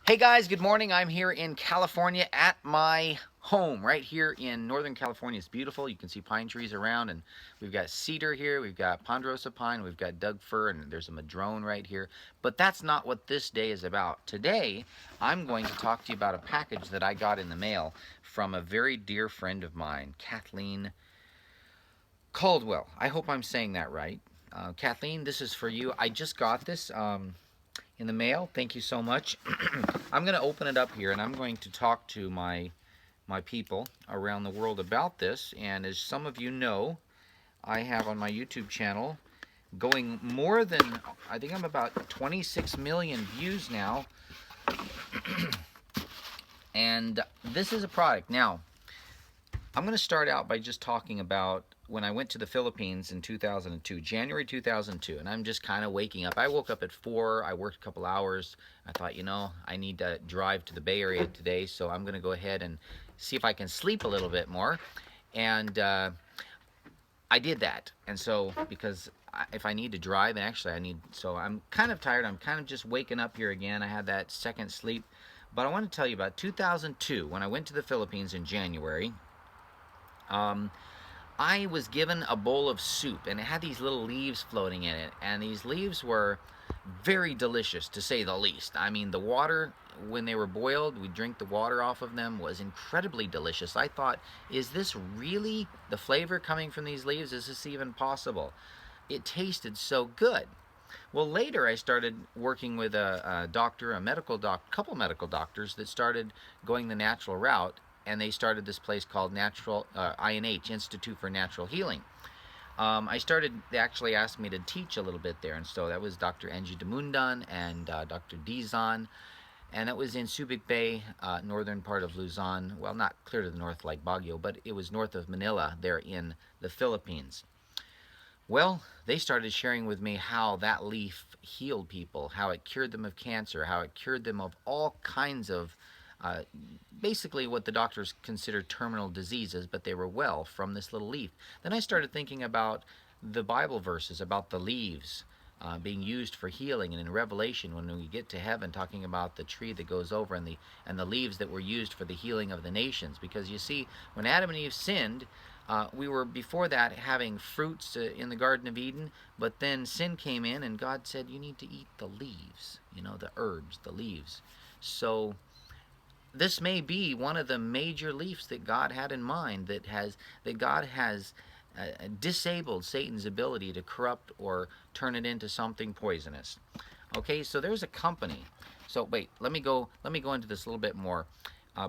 Hey guys, good morning. I'm here in California at my home right here in Northern California. It's beautiful. You can see pine trees around, and we've got cedar here, we've got ponderosa pine, we've got Doug fir, and there's a madrone right here. But that's not what this day is about. Today, I'm going to talk to you about a package that I got in the mail from a very dear friend of mine, Kathleen Caldwell. I hope I'm saying that right. Kathleen, this is for you. I just got this. In the mail. Thank you so much. I'm going to open it up here and I'm going to talk to my people around the world about this. And as some of you know, I have on my YouTube channel going more than, I think I'm about 26 million views now. And this is a product. Now, I'm going to start out by just talking about when I went to the Philippines in 2002, January 2002, and I'm just kind of waking up. I woke up at 4, I worked a couple hours. I thought, I need to drive to the Bay Area today, so I'm going to go ahead and see if I can sleep a little bit more. And I did that. And so, because if I need to drive, and actually so I'm kind of tired. I'm kind of just waking up here again. I had that second sleep. But I want to tell you about 2002, when I went to the Philippines in January. I was given a bowl of soup, and it had these little leaves floating in it, and these leaves were very delicious, to say the least. I mean, the water, when they were boiled, we drink the water off of them, was incredibly delicious. I thought, is this really the flavor coming from these leaves? Is this even possible? It tasted so good. Well, later I started working with a doctor, couple medical doctors that started going the natural route, and they started this place called INH, Institute for Natural Healing. They actually asked me to teach a little bit there, and so that was Dr. Angie Damundan and Dr. Dizon, and that was in Subic Bay, northern part of Luzon. Well, not clear to the north like Baguio, but it was north of Manila there in the Philippines. Well, they started sharing with me how that leaf healed people, how it cured them of cancer, how it cured them of all kinds of uh, basically what the doctors consider terminal diseases, but they were well from this little leaf. Then I started thinking about the Bible verses about the leaves being used for healing, and in Revelation, when we get to heaven, talking about the tree that goes over and the leaves that were used for the healing of the nations. Because you see, when Adam and Eve sinned, we were before that having fruits in the Garden of Eden, but then sin came in, and God said, you need to eat the leaves, the herbs, the leaves. So this may be one of the major leaves that God had in mind, that God has disabled Satan's ability to corrupt or turn it into something poisonous. Okay, so there's a company. So wait, let me go into this a little bit more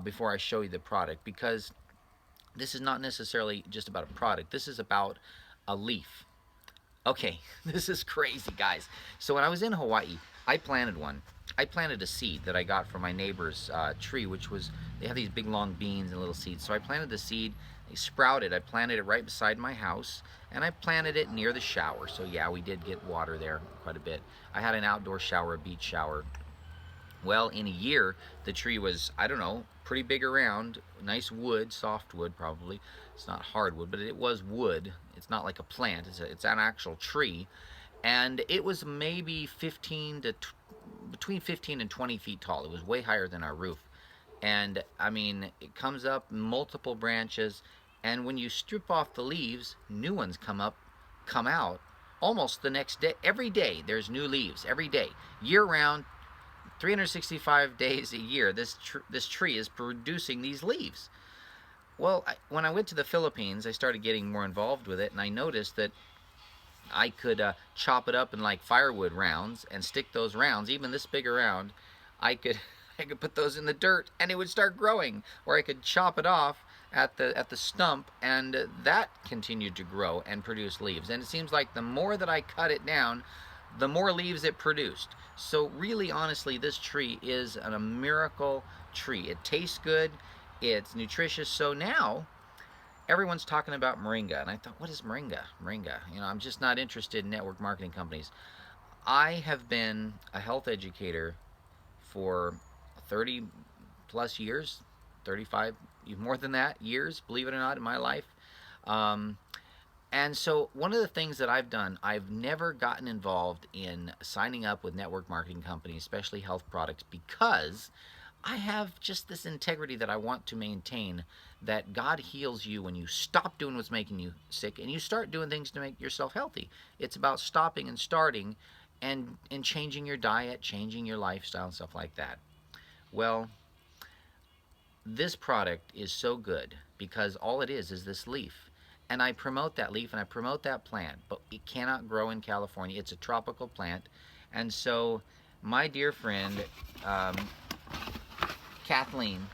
before I show you the product, because this is not necessarily just about a product. This is about a leaf. Okay, this is crazy, guys. So when I was in Hawaii, I planted one. I planted a seed that I got from my neighbor's tree, they have these big long beans and little seeds. So I planted the seed, they sprouted. I planted it right beside my house, and I planted it near the shower. So yeah, we did get water there quite a bit. I had an outdoor shower, a beach shower. Well, in a year, the tree was, I don't know, pretty big around, nice wood, soft wood probably. It's not hardwood, but it was wood. It's not like a plant, it's an actual tree. And it was maybe between 15 and 20 feet tall. It was way higher than our roof. And I mean, it comes up multiple branches, and when you strip off the leaves, new ones come out almost the next day. Every day there's new leaves, every day, year round, 365 days a year, this tree is producing these leaves. Well, when I went to the Philippines, I started getting more involved with it, and I noticed that I could chop it up in like firewood rounds and stick those rounds, even this big around. I could I could put those in the dirt and it would start growing, or I could chop it off at the stump, and that continued to grow and produce leaves. And it seems like the more that I cut it down, the more leaves it produced. So really, honestly, this tree is a miracle tree. It tastes good, it's nutritious. So now everyone's talking about moringa, and I thought, what is moringa? I'm just not interested in network marketing companies. I have been a health educator for 30 plus years, 35, more than that years, believe it or not, in my life. Um, And so, one of the things that I've done, I've never gotten involved in signing up with network marketing companies, especially health products, because I have just this integrity that I want to maintain, that God heals you when you stop doing what's making you sick and you start doing things to make yourself healthy. It's about stopping and starting and changing your diet, changing your lifestyle, and stuff like that. Well, this product is so good because all it is this leaf. And I promote that leaf and I promote that plant, but it cannot grow in California. It's a tropical plant. And so, my dear friend, um, Kathleen,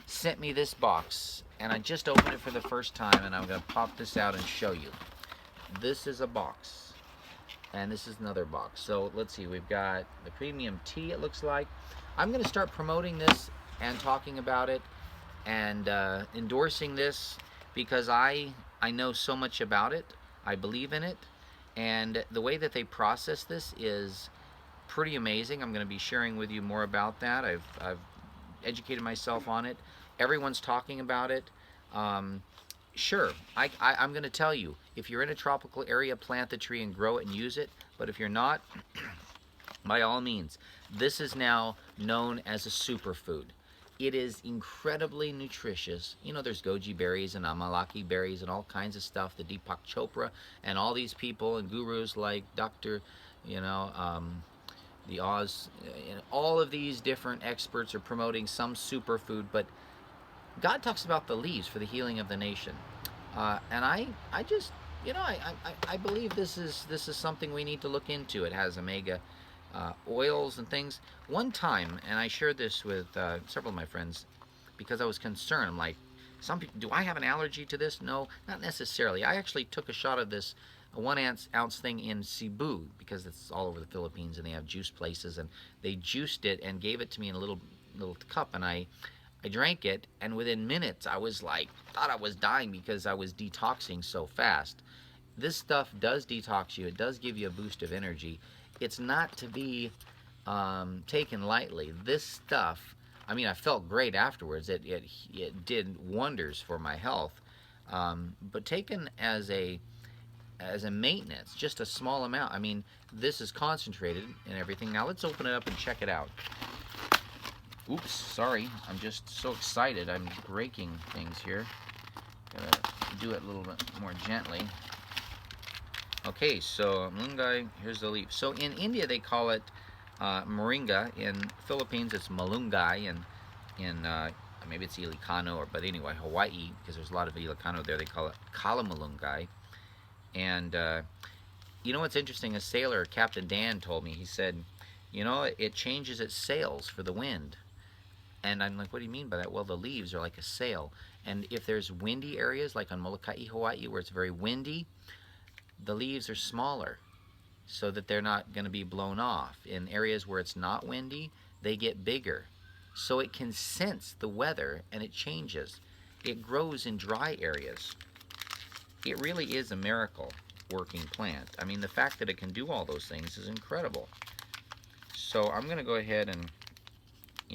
sent me this box. And I just opened it for the first time, and I'm going to pop this out and show you. This is a box. And this is another box. So let's see, we've got the premium tea, it looks like. I'm going to start promoting this and talking about it and endorsing this because I know so much about it. I believe in it. And the way that they process this is pretty amazing. I'm going to be sharing with you more about that. I've educated myself on it. Everyone's talking about it. Um, Sure, I'm going to tell you, if you're in a tropical area, plant the tree and grow it and use it. But if you're not, by all means, this is now known as a superfood. It is incredibly nutritious. You know, there's goji berries and amalaki berries and all kinds of stuff. The Deepak Chopra and all these people and gurus like Dr. You know, the Oz, all of these different experts are promoting some superfood, but God talks about the leaves for the healing of the nation, and I just, I believe this is something we need to look into. It has omega oils and things. One time, and I shared this with several of my friends, because I was concerned. I'm like, some people, do I have an allergy to this? No, not necessarily. I actually took a shot of this a 1 ounce thing in Cebu because it's all over the Philippines and they have juice places, and they juiced it and gave it to me in a little cup, and I drank it, and within minutes I was like, thought I was dying because I was detoxing so fast. This stuff does detox you. It does give you a boost of energy. It's not to be taken lightly. This stuff, I mean, I felt great afterwards. It did wonders for my health. But taken as a maintenance, just a small amount. I mean, this is concentrated and everything. Now let's open it up and check it out. Oops, sorry. I'm just so excited. I'm breaking things here. Gotta do it a little bit more gently. Okay, so malunggay, here's the leaf. So in India they call it moringa. In Philippines it's malunggay, and in maybe it's Ilocano, but anyway, Hawaii, because there's a lot of Ilocano there, they call it kalamalunggay. And you know what's interesting? A sailor, Captain Dan, told me. He said, it changes its sails for the wind. And I'm like, what do you mean by that? Well, the leaves are like a sail. And if there's windy areas, like on Molokai, Hawaii, where it's very windy, the leaves are smaller so that they're not going to be blown off. In areas where it's not windy, they get bigger. So it can sense the weather and it changes. It grows in dry areas. It really is a miracle working plant. I mean, the fact that it can do all those things is incredible. So I'm going to go ahead and,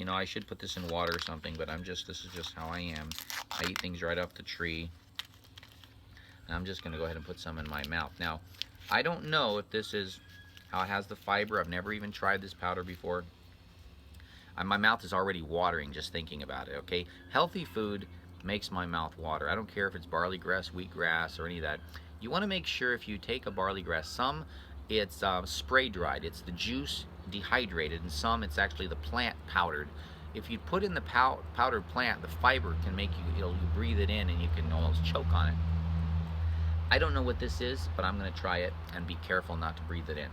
I should put this in water or something, but this is just how I am. I eat things right off the tree. And I'm just going to go ahead and put some in my mouth. Now, I don't know if this is how it has the fiber. I've never even tried this powder before. My mouth is already watering just thinking about it, okay? Healthy food makes my mouth water. I don't care if it's barley grass, wheatgrass, or any of that. You want to make sure if you take a barley grass, it's spray dried. It's the juice dehydrated, and some it's actually the plant powdered. If you put in the powdered plant, the fiber can make you breathe it in and you can almost choke on it. I don't know what this is, but I'm going to try it and be careful not to breathe it in.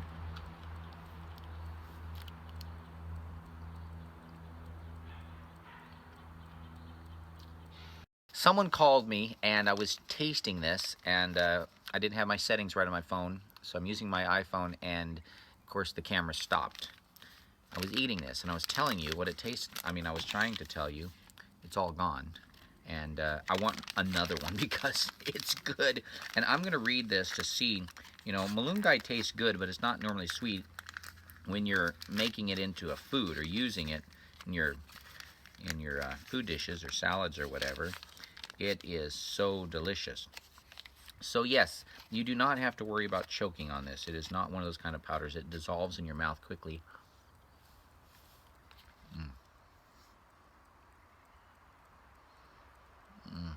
Someone called me and I was tasting this, and I didn't have my settings right on my phone, so I'm using my iPhone, and of course the camera stopped. I was eating this and I was telling you what it tastes. I mean, I was trying to tell you. It's all gone. And I want another one because it's good. And I'm going to read this to see, malunggay tastes good, but it's not normally sweet when you're making it into a food or using it in your food dishes or salads or whatever. It is so delicious. So yes, you do not have to worry about choking on this. It is not one of those kind of powders. It dissolves in your mouth quickly. Mm. Mm.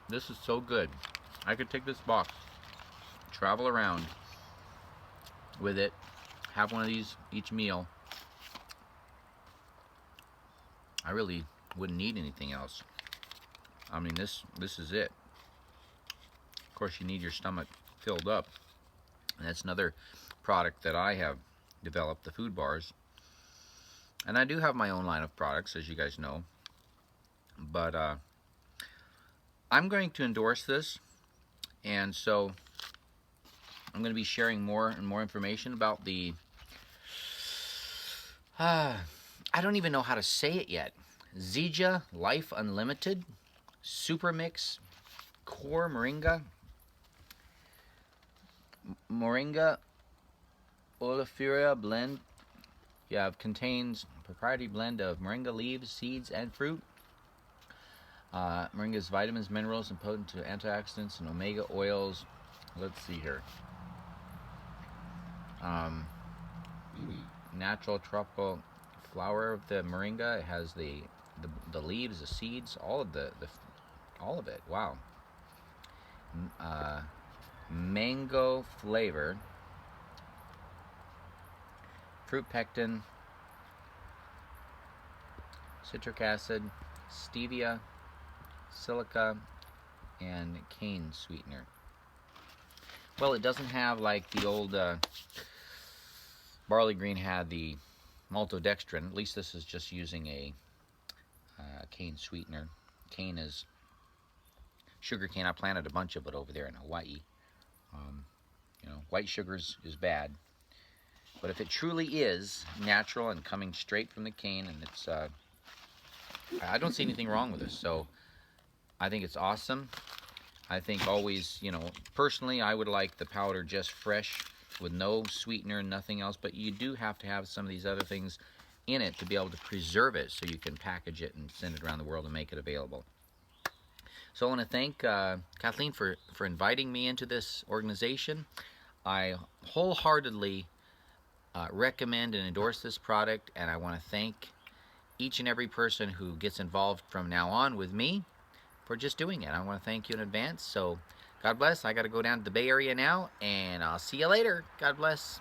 This is so good. I could take this box, travel around with it, have one of these each meal. I really wouldn't need anything else. I mean, this is it. Of course, you need your stomach filled up. And that's another product that I have developed, the food bars. And I do have my own line of products, as you guys know. But I'm going to endorse this, and so I'm going to be sharing more and more information about the I don't even know how to say it yet. Zija Life Unlimited SuperMix Core Moringa Oleifera Blend. Yeah, it contains a proprietary blend of moringa leaves, seeds, and fruit. Moringa's vitamins, minerals, and potent antioxidants and omega oils. Let's see here. Natural tropical flower of the moringa. It has the leaves, the seeds, all of all of it. Wow. Mango flavor, fruit pectin, citric acid, stevia, silica, and cane sweetener. Well, it doesn't have like the old barley green had the maltodextrin. At least this is just using a cane sweetener. Cane is sugar cane. I planted a bunch of it over there in Hawaii. You know, white sugar is bad, but if it truly is natural and coming straight from the cane, and it's I don't see anything wrong with this. So I think it's awesome. I think always, you know, personally, I would like the powder just fresh with no sweetener, nothing else. But you do have to have some of these other things in it to be able to preserve it, so you can package it and send it around the world and make it available. So I want to thank Kathleen for inviting me into this organization. I wholeheartedly recommend and endorse this product, and I want to thank each and every person who gets involved from now on with me for just doing it. I want to thank you in advance. So God bless. I got to go down to the Bay Area now, and I'll see you later. God bless.